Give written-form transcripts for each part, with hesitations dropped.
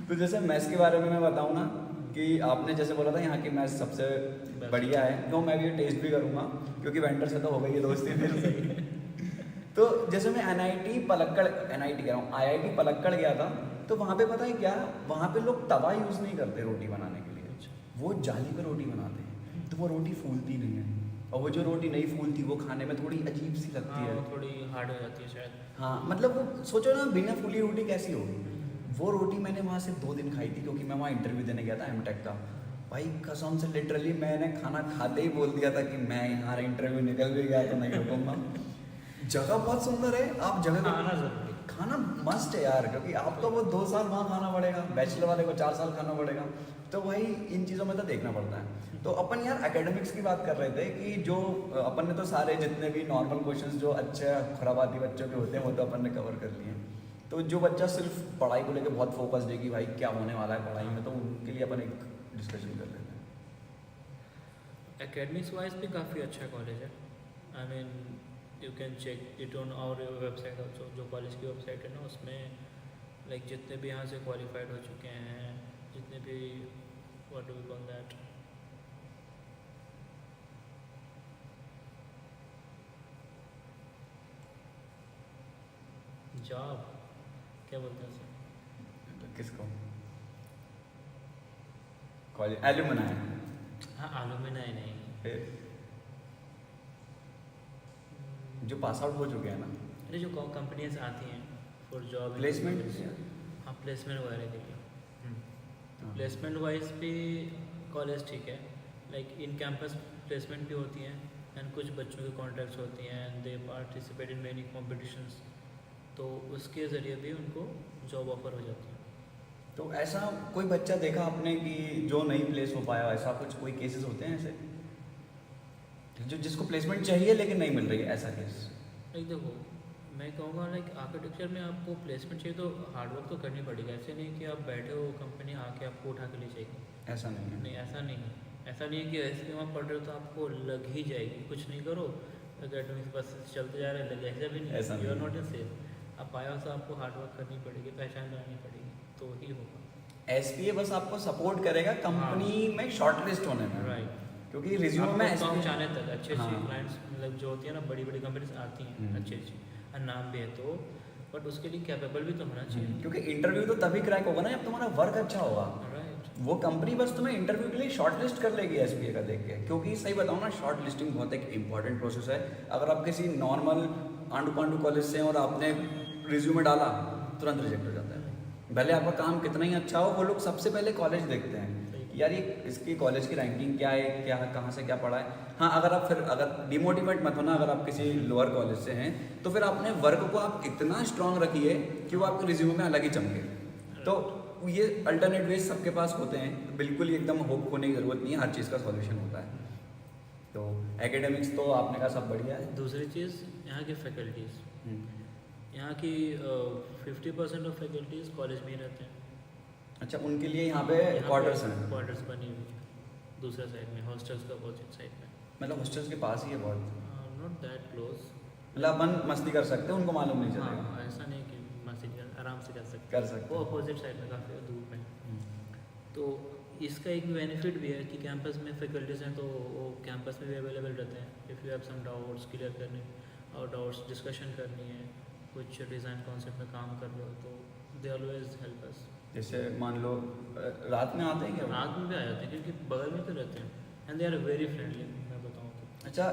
तो जैसे मैथ्स के बारे में मैं बताऊँ ना, कि आपने जैसे बोला था यहाँ की मैथ्स सबसे बढ़िया है, तो मैं भी टेस्ट भी करूँगा, क्योंकि वेंडर से तो हो गई है दोस्ती मेरी। तो जैसे मैं एनआईटी पलक्कड़, एनआईटी कह रहा हूँ, आईआईटी पलक्कड़ गया था, तो वहाँ पे पता है क्या, वहाँ पे लोग तवा यूज़ नहीं करते रोटी बनाने के लिए, वो जाली पे रोटी बनाते हैं, तो वो रोटी फूलती नहीं है, और वो जो रोटी नहीं फूलती वो खाने में थोड़ी अजीब सी लगती हाँ, है। वो थोड़ी हार्ड हो जाती है शायद। हाँ मतलब वो सोचो ना, बिना फूली रोटी कैसी होगी। वो रोटी मैंने वहाँ से 2 दिन खाई थी, क्योंकि मैं वहाँ इंटरव्यू देने गया था एमटेक का। भाई कसम से लिटरली मैंने खाना खाते ही बोल दिया था कि मैं यहाँ इंटरव्यू निकल भी गया तो नहीं रुकूंगा। जगह बहुत सुंदर है, आप जगह खाना जरूरी। खाना मस्त है यार, क्योंकि आपको वो 2 साल वहाँ खाना पड़ेगा, बैचलर वाले को 4 साल खाना पड़ेगा, तो भाई इन चीज़ों में तो देखना पड़ता है। तो अपन यार एकेडमिक्स की बात कर रहे थे कि जो अपन ने तो सारे जितने भी नॉर्मल क्वेश्चंस जो अच्छे खुराबाती बच्चों के होते हैं वो तो अपन ने कवर कर लिए हैं। तो जो बच्चा सिर्फ पढ़ाई को लेकर बहुत फोकस्ड है कि भाई क्या होने वाला है पढ़ाई में, तो उनके लिए अपन एक डिस्कशन कर लेते हैं। एकेडमिक्स वाइज भी काफ़ी अच्छा कॉलेज है। I mean you can check it on our website also. जो कॉलेज की वेबसाइट है ना, उसमें लाइक जितने भी यहाँ से क्वालिफाइड हो चुके हैं, जितने भी what do we call that, job क्या बोलते हैं उसे? तो किसको कॉलेज एलुमनाई हाँ, एलुमनाई नहीं, जो पास आउट हो चुके हैं ना, अरे जो कंपनीज आती हैं फॉर जॉब प्लेसमेंट। हाँ, प्लेसमेंट वगैरह के लिए। प्लेसमेंट वाइज भी कॉलेज ठीक है, लाइक इन कैंपस प्लेसमेंट भी होती हैं, एंड कुछ बच्चों के कॉन्ट्रैक्ट्स होती हैं, and they participate in many competitions, तो उसके ज़रिए भी उनको जॉब ऑफर हो जाती है। तो ऐसा कोई बच्चा देखा आपने कि जो नहीं प्लेस हो पाया, ऐसा कुछ कोई केसेस होते हैं ऐसे, जो जिसको प्लेसमेंट चाहिए लेकिन नहीं मिल रही है, ऐसा केस? लाइक देखो, मैं कहूँगा लाइक आर्किटेक्चर में आपको प्लेसमेंट चाहिए तो हार्डवर्क तो करनी पड़ेगा। ऐसे नहीं कि आप बैठे हो कंपनी आके आपको उठा के ले जाएगी, ऐसा नहीं है। नहीं ऐसा नहीं है। ऐसा नहीं है कि ऐसे भी वहाँ पढ़ रहे हो तो आपको लग ही जाएगी, कुछ नहीं करो अकेडमिक्स बस चलते जा रहे लगे, ऐसा भी नहीं, ऐसा यू आर नहीं नॉट ए सेफ। आप आया हो तो आपको हार्डवर्क करनी पड़ेगी, पहचान बनानी पड़ेगी, तो ही होगा। एसपीए बस आपको सपोर्ट करेगा कंपनी में शॉर्ट लिस्ट होने में, राइट, क्योंकि रिज्यूमे में आपको SPA पहुँचाने तक अच्छे अच्छे हाँ। क्लाइंट्स, मतलब जो होती है ना बड़ी बड़ी कंपनीज आती हैं अच्छी अच्छी, और नाम भी है तो, बट उसके लिए कैपेबल भी तो होना चाहिए। क्योंकि इंटरव्यू तो तभी क्रैक होगा ना जब तुम्हारा वर्क अच्छा होगा। राइट, वो कंपनी बस तुम्हें इंटरव्यू के लिए शॉर्ट लिस्ट कर लेगी एसपीए का देख के, क्योंकि सही बताऊँ ना, शॉर्ट लिस्टिंग बहुत एक इंपॉर्टेंट प्रोसेस है। अगर आप किसी नॉर्मल आंडू पांडू कॉलेज से हैं और आपने रिज्यूमे डाला, तुरंत रिजेक्ट हो जाता है। भले आपका काम कितना ही अच्छा हो, वो लोग सबसे पहले कॉलेज देखते हैं, यार ये इसकी कॉलेज की रैंकिंग क्या है, क्या कहाँ से क्या पढ़ा है। हाँ, अगर आप फिर अगर डिमोटिवेट मत होना, अगर आप किसी लोअर कॉलेज से हैं तो फिर अपने वर्क को आप इतना स्ट्रांग रखिए कि वो आपके रिज्यूमे में अलग ही चमके। तो ये अल्टरनेट वेज सबके पास होते हैं, बिल्कुल ही एकदम होप खोने की ज़रूरत नहीं है, हर चीज़ का सॉल्यूशन होता है। तो एकेडमिक्स तो आपने कहा सब बढ़िया है। दूसरी चीज़ यहाँ की फैकल्टीज़, यहाँ की 50% ऑफ फैकल्टीज़ कॉलेज में ही रहते हैं। अच्छा, उनके लिए यहाँ पे क्वार्टर्स हैं? क्वार्टर्स बनी हुई है दूसरे साइड में, हॉस्टल्स का अपोजिट साइड में, मतलब हॉस्टल्स के पास ही है बहुत, नॉट दैट क्लोज। मतलब अपन मस्ती कर सकते हैं, उनको मालूम नहीं चलेगा। हाँ, ऐसा नहीं कि मस्जिद आराम से कर सकते कर सकते वो हैं। अपोजिट साइड में काफ़ी दूर में। तो इसका एक बेनिफिट भी है कि कैंपस में फैकल्टीज़ हैं तो वो कैंपस में भी अवेलेबल रहते हैं। If you have some doubts clear करने और डाउट्स डिस्कशन करनी है, कुछ डिज़ाइन कॉन्सेप्ट में काम कर रहे हो तो दे ऑलवेज हेल्प अस। जैसे मान लो रात में आते हैं क्या? रात में भी आ जाते हैं क्योंकि बगल में तो रहते हैं, and they are very friendly. मैं बताऊँ तो अच्छा,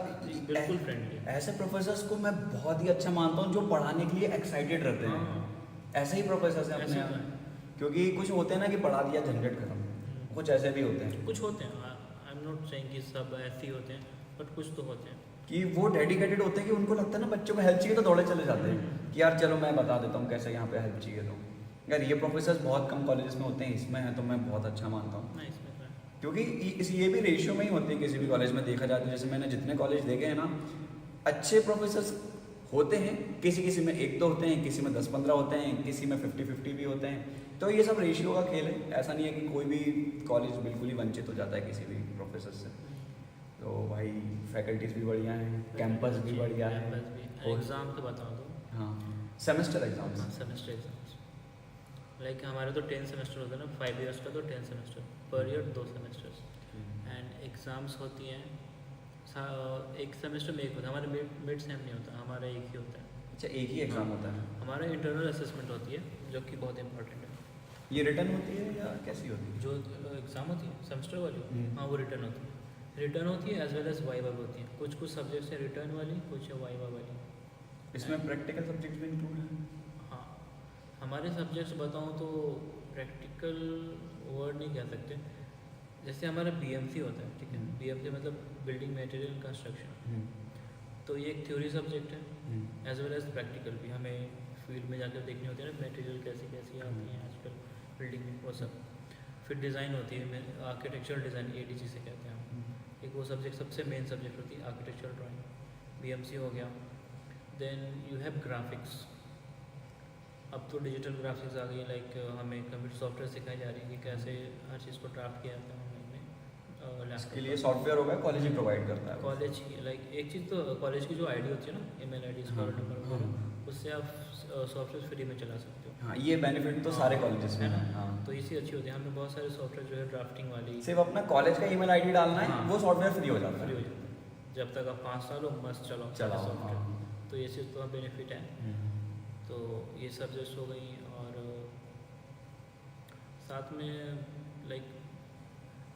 बिल्कुल फ्रेंडली। ऐसे प्रोफेसर्स को मैं बहुत ही अच्छा मानता हूँ जो पढ़ाने के लिए एक्साइटेड रहते हैं। हाँ, ऐसे ही प्रोफेसर्स हैं अपने ऐसे यहाँ, तो है। क्योंकि कुछ होते हैं ना कि पढ़ा दिया झंझट खत्म, कुछ ऐसे भी होते हैं कुछ होते हैं, आई एम नॉट सेइंग कि सब ऐसे ही होते हैं, बट कुछ तो होते हैं कि वो डेडिकेटेड होते हैं कि उनको लगता है ना बच्चों को हेल्प चाहिए तो दौड़े चले जाते हैं कि यार चलो मैं बता देता हूँ कैसे यहाँ पे हेल्प चाहिए। तो यार ये प्रोफेसर्स बहुत कम कॉलेजेस में होते हैं, इसमें हैं तो मैं बहुत अच्छा मानता हूँ, ना इसमें तो है। क्योंकि ये भी रेशियो में ही होती है। किसी भी कॉलेज में देखा जाए तो जैसे मैंने जितने कॉलेज देखे हैं ना, अच्छे प्रोफेसर्स होते हैं, किसी किसी में 1-2 होते हैं, किसी में 10-15 होते हैं, किसी में 50-50 भी होते हैं। तो ये सब रेशियो का खेल है, ऐसा नहीं है कि कोई भी कॉलेज बिल्कुल ही वंचित हो जाता है किसी भी प्रोफेसर से। तो भाई फैकल्टीज़ भी बढ़िया हैं, कैंपस भी बढ़िया है। कैंपस भी, एग्ज़ाम तो बताओ तो। हाँ, सेमेस्टर एग्जाम्स। हाँ, सेमेस्टर एग्जाम्स। लाइक हमारे तो 10 सेमेस्टर होते हैं ना, 5 ईयर्स का, तो 10 semester per year 2 semesters and exams होती हैं। एक सेमेस्टर में एक होता है, हमारे मिड सेम नहीं होता, हमारा एक ही होता है। अच्छा, एक ही एग्ज़ाम होता है? हमारा इंटरनल असेसमेंट होती है जो कि बहुत इंपॉर्टेंट है। ये रिटर्न होती है या कैसी होती है? जो एग्ज़ाम होती है सेमेस्टर वाली, हम्म। हाँ वो रिटर्न होती है। रिटर्न होती है एज वेल एज वाइवा भी होती है। कुछ कुछ सब्जेक्ट्स है रिटर्न वाली, कुछ है वाइवा वाली। इसमें प्रैक्टिकल सब्जेक्ट्स भी इंक्लूड हैं? हाँ, हमारे सब्जेक्ट्स बताऊँ तो प्रैक्टिकल वर्ड नहीं कह सकते। जैसे हमारा बीएमसी होता है, ठीक है, बीएमसी मतलब बिल्डिंग मटेरियल कंस्ट्रक्शन, तो ये एक थ्योरी सब्जेक्ट है एज वेल एज प्रैक्टिकल भी। हमें फील्ड में जाकर देखनी होती है ना मटेरियल कैसी कैसी आती हैं आजकल बिल्डिंग में, वो सब। फिर डिज़ाइन होती है, आर्किटेक्चरल डिज़ाइन एडीजी से कहते हैं हम। एक वो सब्जेक्ट सबसे मेन सब्जेक्ट होती है आर्किटेक्चरल ड्राइंग, बीएमसी हो गया। Then you have graphics. अब तो डिजिटल ग्राफिक्स आ गई, लाइक हमें कंप्यूटर सॉफ्टवेयर सिखाई जा रही है कि कैसे हर चीज़ को ड्राफ्ट किया जाता है ऑनलाइन में। इसके लिए सॉफ्टवेयर होगा, कॉलेज ही प्रोवाइड करता है? कॉलेज की लाइक एक चीज़ तो कॉलेज की जो आईडी होती है ना, ईमेल आईडी, स्कॉलर नंबर वगैरह, उससे आप सॉफ्टवेयर फ्री में चला सकते हो। हाँ, ये बेनिफिट तो सारे कॉलेजेस में है ना। है। हाँ, तो इसी अच्छी होती है। हमें बहुत सारे सॉफ्टवेयर जो है ड्राफ्टिंग वाली सिर्फ अपना कॉलेज का ईमेल आईडी डालना है, हाँ। वो सॉफ्टवेयर फ्री हो जाता फ्री हो है। जाता है। जब तक आप 5 साल हो मस्त चलाओ चलाओ, सॉफ्टवेयर। हाँ। तो ये चीज़ तो बेनिफिट है। तो ये सब्जेक्ट्स हो गई, और साथ में लाइक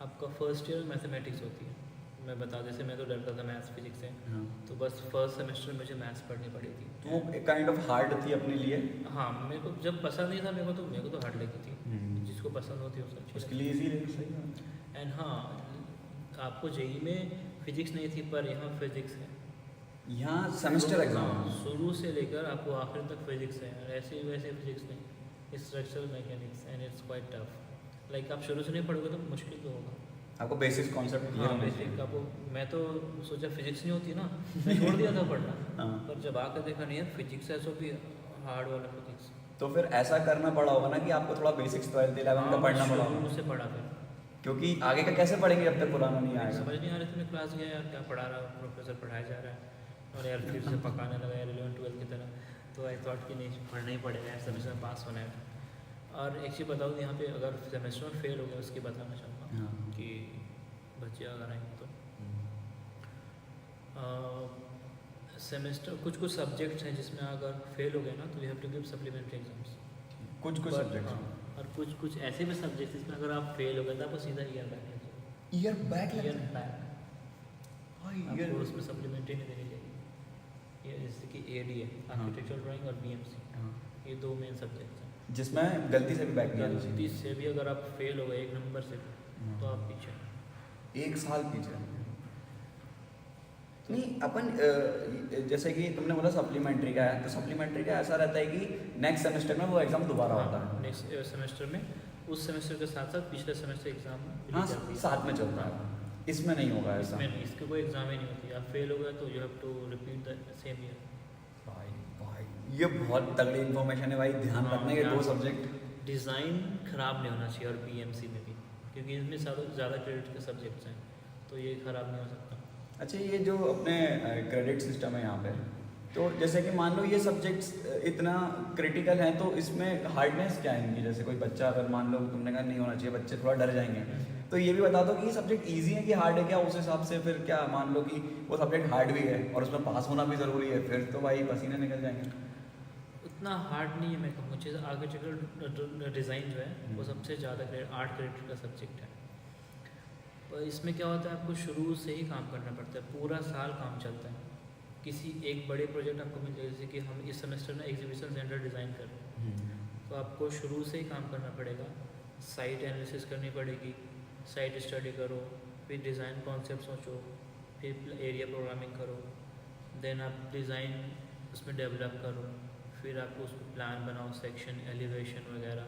आपका फर्स्ट ईयर मैथमेटिक्स होती है। मैं बता, जैसे मैं तो डरता था मैथ्स फिजिक्स से, हाँ। तो बस फर्स्ट सेमेस्टर में मुझे मैथ्स पढ़नी पड़ी थी। तो वो एक काइंड ऑफ हार्ड थी अपने लिए? हाँ, मेरे को जब पसंद नहीं था मेरे को तो हार्ड लगी थी। जिसको पसंद होती है उसको उसके लिए इजी रही, सही है। एंड हाँ, आपको जेई में फिजिक्स नहीं थी, पर यहाँ फिजिक्स है। यहाँ सेमेस्टर एग्जाम शुरू से लेकर आपको आखिर तक फिजिक्स है, और ऐसे वैसे फिजिक्स नहीं, structural mechanics, and it's quite tough. Like आप शुरू से नहीं पढ़ोगे तो मुश्किल तो होगा। आपको बेसिक कॉन्सेप्ट क्लियर हाँ, होना बेसिक चाहिए। आपको, मैं तो सोचा फिजिक्स नहीं होती ना, मैं छोड़ दिया था पढ़ना। हाँ। पर जब आकर देखा नहीं है फिजिक्स है, सो भी हार्ड वाला फिजिक्स। तो फिर ऐसा करना पड़ा होगा ना कि आपको थोड़ा बेसिक्स 12th 11th का पढ़ना पड़ा होगा, शुरू से पढ़ा फिर। क्योंकि आगे का कैसे पढ़ेंगे जब तक पुराना नहीं आएगा। समझ नहीं आ रही थी, मैं क्लास गया यार क्या पढ़ा रहा प्रोफेसर, पढ़ाया जा रहा है, और यार फिर से पकाने लगा यार 11 12 की तरह। तो आई थॉट कि नहीं, पढ़ना ही पड़ेगा यार, सेमेस्टर में पास होना है। और एक चीज़ बताऊँ, यहाँ पे अगर सेमेस्टर में फेल हो गया उसकी बताना चाहूँगा हाँ। कि बच्चे अगर आएंगे तो सेमेस्टर कुछ कुछ सब्जेक्ट्स हैं जिसमें अगर फेल हो गए ना, तो you have to give supplementary exams. कुछ कुछ सब्जेक्ट्स और कुछ कुछ ऐसे भी सब्जेक्ट्स जिसमें अगर आप फेल हो गए तो आपको सीधा ईयर बैक लग जाएगा। ईयर बैक ईयर लगता बैक है? आपको उसमें सप्लीमेंट्री नहीं देनी चाहिए। ये जैसे कि एडी है, आर्किटेक्चरल ड्राइंग, और बीएमसी, ये 2 मेन सब्जेक्ट्स हैं जिसमें गलती से भी बैक नहीं आना गलती चाहिए। से भी अगर आप फेल हो गए 1 नंबर से, तो आप पीछे। 1 साल पीछे नहीं। अपन जैसे कि तुमने बोला सप्लीमेंट्री का है, तो सप्लीमेंट्री का ऐसा रहता है कि नेक्स्ट सेमेस्टर में वो एग्जाम दोबारा होता है। नेक्स्ट सेमेस्टर में उस सेमेस्टर के साथ साथ पिछले सेमेस्टर एग्जाम हाँ, साथ में चलता है। इसमें नहीं होगा ऐसा? इसमें नहीं, इसकी कोई एग्जाम ही नहीं होती। आप फेल हो गए तो you have to repeat the same year. भाई ये बहुत तगड़ी इन्फॉर्मेशन है भाई, ध्यान हाँ, रखना ये ध्यान 2 सब्जेक्ट। डिज़ाइन ख़राब नहीं होना चाहिए, और बीएमसी में भी, क्योंकि इसमें ज़्यादा क्रेडिट के सब्जेक्ट्स हैं, तो ये ख़राब नहीं हो सकता। अच्छा, ये जो अपने क्रेडिट सिस्टम है यहाँ पे, तो जैसे कि मान लो ये सब्जेक्ट्स इतना क्रिटिकल हैं, तो इसमें हार्डनेस क्या है इनकी? जैसे कोई बच्चा अगर मान लो तुमने कहा नहीं होना चाहिए, बच्चे थोड़ा डर जाएंगे, तो ये भी बता दो कि ये सब्जेक्ट ईजी है कि हार्ड है क्या, उस हिसाब से फिर क्या मान लो कि वो सब्जेक्ट हार्ड भी है और उसमें पास होना भी ज़रूरी है, फिर तो भाई पसीने निकल जाएंगे। उतना हार्ड नहीं है मैं कहूँगा। जैसे आर्किटेक्चरल डिज़ाइन जो है वो सबसे ज़्यादा 8 क्रेडिट का सब्जेक्ट है। और इसमें क्या होता है, आपको शुरू से ही काम करना पड़ता है, पूरा साल काम चलता है। किसी एक बड़े प्रोजेक्ट आपको मिल जाए, जैसे कि हम इस सेमेस्टर में एग्जीबिशन सेंटर डिज़ाइन कर रहे हैं, तो आपको शुरू से ही काम करना पड़ेगा। साइट एनालिसिस करनी पड़ेगी, साइट स्टडी करो, फिर डिज़ाइन कॉन्सेप्ट सोचो, फिर एरिया प्रोग्रामिंग करो, देन आप डिज़ाइन उसमें डेवलप करो, फिर आपको उसमें प्लान बनाओ, सेक्शन, एलिवेशन वगैरह,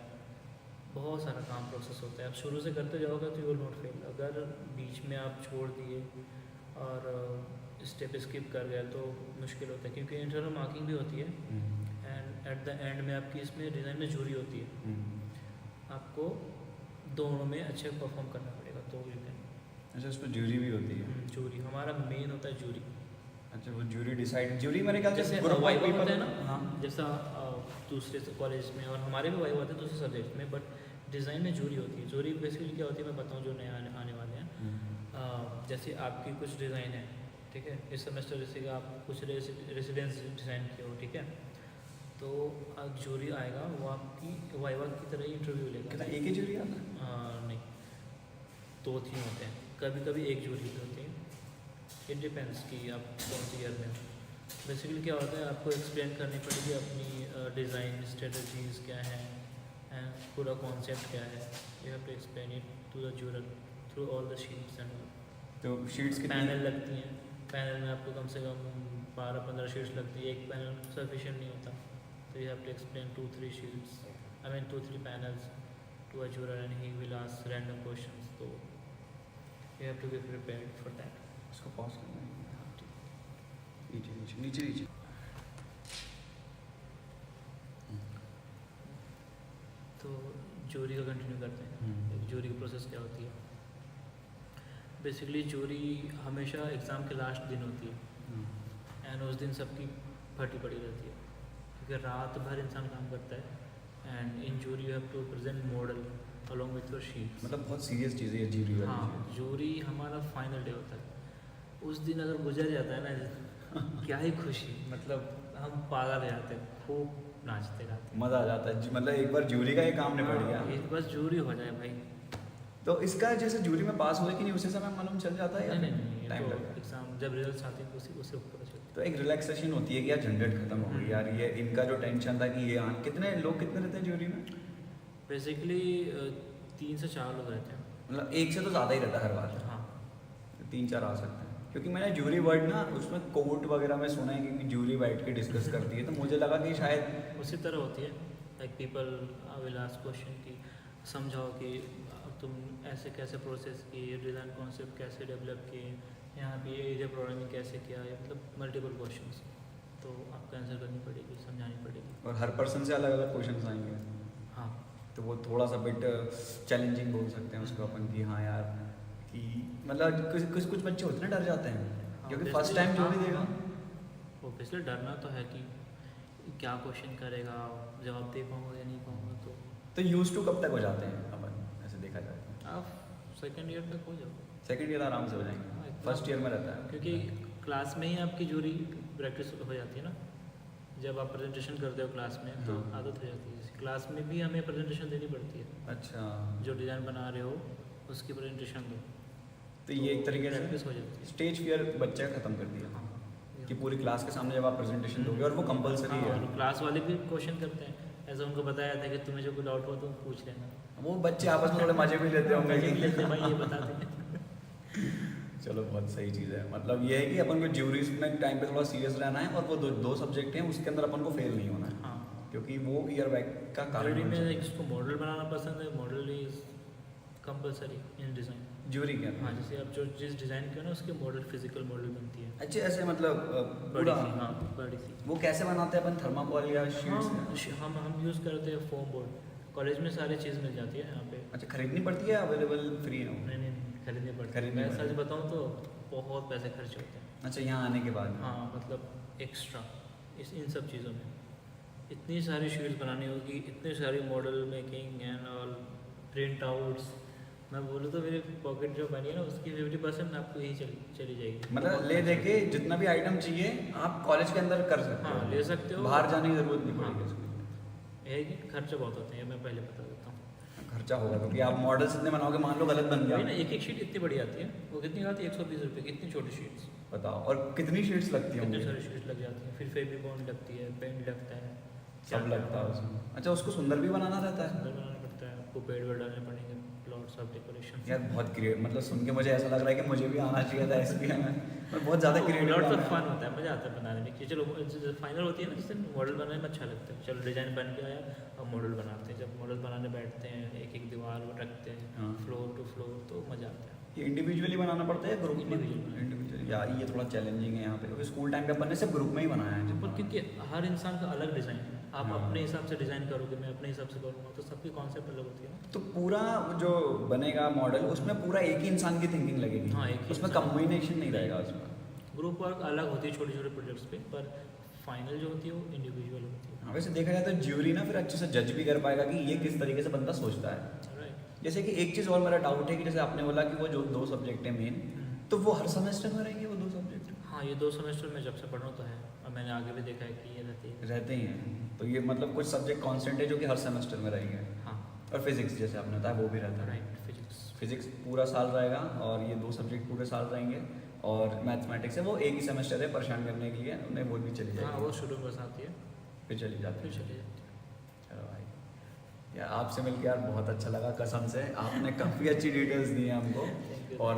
बहुत सारा काम प्रोसेस होता है। आप शुरू से करते जाओगे तो यू विल नॉट फेल। अगर बीच में आप छोड़ दिए और स्टेप स्किप कर गए तो मुश्किल होता है, क्योंकि इंटरनल मार्किंग भी होती है, एंड एट द एंड में आपकी इसमें डिज़ाइन में जूरी होती है। आपको दोनों में अच्छे परफॉर्म करना पड़ेगा, तो यू कैन। अच्छा, उस पर जूरी भी होती है? जूरी हमारा मेन होता है, जूरी। अच्छा, वो जूरी डिसाइड, जूरी मेरे ख्याल जैसे ग्रुप ऑफ वाइवा पीपल होता है ना, हाँ, जैसा दूसरे कॉलेज में, और हमारे भी वाइवा होते हैं दूसरे सब्जेक्ट में, बट डिज़ाइन में जूरी होती है। जूरी बेसिकली क्या होती है मैं बताऊँ जो नए आने वाले हैं। जैसे आपकी कुछ डिज़ाइन है, ठीक है, इस सेमेस्टर जैसे कि आप कुछ रेसिडेंस डिज़ाइन किए हो, ठीक है, तो जूरी आएगा, वो आपकी वाइवा की तरह ही इंटरव्यू लेगा। कितना एक ही जूरी आता है? नहीं, 2-3 होते हैं, कभी कभी एक जूरी भी होती है। इट डिपेंड्स कि आप कौन सी ईयर में हो। बेसिकली क्या होता है, आपको एक्सप्लेन करनी पड़ेगी अपनी डिज़ाइन स्ट्रेटजीज क्या है एंड पूरा कॉन्सेप्ट क्या है। You have to explain it to the juror through all the sheets and तो शीट्स की पैनल लगती हैं। पैनल में आपको कम से कम 12-15 शीट्स लगती है, एक पैनल सफिशिएंट नहीं होता, तो you have to explain 2-3 sheets, I mean 2-3 panels to a juror and he will ask random questions, तो you have to be prepared for that. इसको पॉज करना है, नीचे नीचे नीचे नीचे। तो जूरी का कंटिन्यू करते हैं। जूरी की प्रोसेस क्या होती है? बेसिकली जूरी हमेशा एग्ज़ाम के लास्ट दिन होती है एंड उस दिन सबकी फटी पड़ी रहती है, क्योंकि रात भर इंसान काम करता है and in jury you have to present model along with your sheet. मतलब बहुत सीरियस चीज़ है ये जूरी वाली। हाँ, जूरी हमारा फाइनल डे होता है। उस दिन अगर गुजर जाता है ना, क्या ही खुशी, मतलब हम पागल हो जाते हैं, खूब नाचते गाते। मज़ा आ जाता है मतलब एक बार जूरी का ये काम निपट गया। बस जूरी हो जाए भाई। तो इसका जैसे जूरी में पास हुए कि नहीं उसी समय मालूम चल जाता है या नहीं, टाइम तो लगता है? एग्ज़ाम जब रिजल्ट आते हैं उसे ऊपर चलते। तो एक रिलैक्सेशन होती है कि यार झंझट खत्म हो गई यार, ये इनका जो टेंशन था कि ये कितने लोग कितने रहते हैं जूरी में? बेसिकली 3 से 4 लोग रहते हैं। मतलब एक से तो ज़्यादा ही रहता है हर बार। हाँ, 3-4 आ सकते हैं, क्योंकि मैंने जूरी वर्ड ना उसमें कोर्ट वगैरह में सुना है कि जूरी बैठ के डिस्कस करती है, तो मुझे लगा कि शायद उसी तरह होती है। Like people will ask question कि समझाओ कि तुम ऐसे कैसे प्रोसेस किए, डिज़ाइन कॉन्सेप्ट कैसे डेवलप किए, यहाँ पे एरिया प्रोग्रामिंग कैसे किया, या मतलब मल्टीपल क्वेश्चंस, तो आपको आंसर करनी पड़ेगी, समझानी पड़ेगी। और हर पर्सन से अलग अलग क्वेश्चन आएंगे, हाँ, तो वो थोड़ा सा बिट चैलेंजिंग बोल सकते हैं उसको अपन कि हाँ यार कि मतलब कुछ बच्चे होते हैं ना डर जाते हैं क्योंकि फर्स्ट टाइम जो भी देगा। ऑब्वियसली डरना तो है कि क्या क्वेश्चन करेगा, जवाब दे पाऊँगा या नहीं पाऊँगा। तो यूज टू कब तक हो जाते हैं अपन ऐसे देखा जाए तो? आप सेकेंड ईयर तक हो जाओ। सेकेंड ईयर आराम से हो जाएंगे, फर्स्ट ईयर में रहता है क्योंकि क्लास में ही आपकी जूरी प्रैक्टिस हो जाती है ना। जब आप प्रेजेंटेशन करते हो क्लास में तो हाँ। आदत हो जाती है। क्लास में भी हमें प्रेजेंटेशन देनी पड़ती है। अच्छा, जो डिज़ाइन बना रहे हो उसकी प्रेजेंटेशन दो, तो ये एक तरीके से प्रैक्टिस हो जाती है। स्टेज फियर बच्चे का खत्म कर दिया हाँ, कि पूरी क्लास के सामने जब आप प्रेजेंटेशन दोगे, और वो कंपलसरी हाँ, है। और क्लास वाले भी क्वेश्चन करते हैं, ऐसा उनको बताया था कि तुम्हें जो कोई डाउट हो तो पूछ लेना। वो बच्चे आपस में थोड़े मजे भी लेते होंगे मजे कि भी लेते हैं भाई, ये बताते हैं। चलो बहुत सही चीज़ है। मतलब ये है कि अपन को ज्यूरीज में टाइम पे थोड़ा सीरियस रहना है, और वो दो सब्जेक्ट हैं उसके अंदर अपन को फेल नहीं होना है, हाँ, क्योंकि वो ईयर बैक का कारण जूरी बन में सकता है। जिसको मॉडल बनाना पसंद है, model is compulsory in design. Jury के हाँ, अंदर जैसे आप जो जिस डिज़ाइन के ना उसके मॉडल फिजिकल मॉडल बनती है, अच्छे ऐसे मतलब बड़ी पूरा सी। हाँ, बड़ी सी। वो कैसे बनाते हैं अपन, थर्माकोल या शीट्स? हाँ, हम यूज़ करते हैं फोम बोर्ड। कॉलेज में सारी चीज़ मिल जाती है यहाँ पे। अच्छा, खरीदनी पड़ती है, अवेलेबल फ्री है वो? नहीं, खरीदने पड़ते हैं। खरीदने मैं पड़ते सच बताऊँ तो बहुत पैसे खर्च होते हैं। अच्छा, यहाँ आने के बाद? हाँ, मतलब एक्स्ट्रा इन सब चीज़ों में इतनी सारी शीट्स बनानी होगी, इतनी सारी model making and all, print outs. मैं बोलूँ तो मेरी पॉकेट जो बनी है ना उसकी 50% आपको यही चली जाएगी। मतलब ले दे के जितना भी आइटम चाहिए आप कॉलेज के अंदर कर सकते हो? हाँ, ले सकते हो, बाहर जाने की जरूरत नहीं हाँ। पड़ेगी उसके लिए। है कि खर्चे बहुत होते हैं, मैं पहले बता देता हूँ। खर्चा होगा क्योंकि आप मॉडल्स इतने बनाओगे, मान लो गलत बन वही ना, गया, एक शीट इतनी बड़ी आती है, वो कितनी आती है? 120 रुपये की, इतनी छोटी शीट्स। बताओ। और कितनी शीट्स लगती कितनी होंगी? सारी शीट्स लग जाती हैं, फिर फेविकॉल लगती है, पेन लगता है, सब लगता है उसमें। अच्छा, उसको सुंदर भी बनाना रहता है? अंदर बनाना पड़ता है आपको, पेड़ वेड़ डालने पड़ेंगे, प्लॉट्स ऑफ डेकोरेशन। यार बहुत क्रिएट, मतलब सुन के मुझे ऐसा लग रहा है कि मुझे भी आना चाहिए था SPM में। बहुत ज़्यादा लॉट्स ऑफ क्रिएटिव फन होता है, मज़ा आता है बनाने में। कि चलो फाइनल होती है ना, जिससे मॉडल बनाने में अच्छा लगता है। चलो डिज़ाइन बन के आया, अब मॉडल बनाते हैं। जब मॉडल बनाने बैठते हैं, एक एक दीवार रखते हैं, हाँ। फ्लोर टू फ्लोर, तो मज़ा आता है। ये इंडिविजुअली बनाना पड़ता है, ग्रुप में? Individually। इंडिविजुअली। यार ये थोड़ा चैलेंजिंग है यहाँ पे, क्योंकि स्कूल टाइम पे अपन ने सिर्फ ग्रुप में ही बनाया है। पर क्योंकि हर इंसान का अलग डिज़ाइन है, आप हाँ। अपने हिसाब से डिज़ाइन करोगे, मैं अपने हिसाब से करूँगा, तो सबकी कॉन्सेप्ट अलग होती है ना। तो पूरा जो बनेगा मॉडल उसमें पूरा एक ही इंसान की थिंकिंग लगेगी? हाँ, एक ही उसमें इंसान। कम्बिनेशन नहीं रहेगा उसमें? ग्रुप वर्क अलग होती है छोटे छोटे प्रोजेक्ट्स पे, पर फाइनल जो होती है वो इंडिविजुअल होती हाँ, वैसे देखा जाए तो ज्यूरी ना फिर अच्छे से जज भी कर पाएगा कि ये किस तरीके से बंदा सोचता है। है, राइट। जैसे कि एक चीज़ और मेरा डाउट है कि जैसे आपने बोला कि वो जो 2 सब्जेक्ट है मेन, तो वो हर सेमेस्टर में रहेंगे वो 2 सब्जेक्ट? हाँ, ये 2 सेमेस्टर में जब से पढ़ रहा हूँ तो है, और मैंने आगे भी देखा है कि ये रहती है। रहते ही हैं, तो ये मतलब कुछ सब्जेक्ट कांस्टेंट है जो कि हर सेमेस्टर में रहेंगे। हाँ, और फिजिक्स जैसे आपने बताया वो भी रहता है। Right, physics. फिजिक्स पूरा साल रहेगा और ये 2 सब्जेक्ट पूरे साल रहेंगे, और मैथमेटिक्स है वो एक ही सेमेस्टर है परेशान करने के लिए, उन्हें वो भी चली हाँ, वो जाएगी, शुरू बस आती है, फिर चली जाती फिर है। चली जाती है। चलो भाई, यार आपसे मिलकर यार बहुत अच्छा लगा, कसम से आपने काफ़ी अच्छी डिटेल्स दी हैं हमको। Thank you. और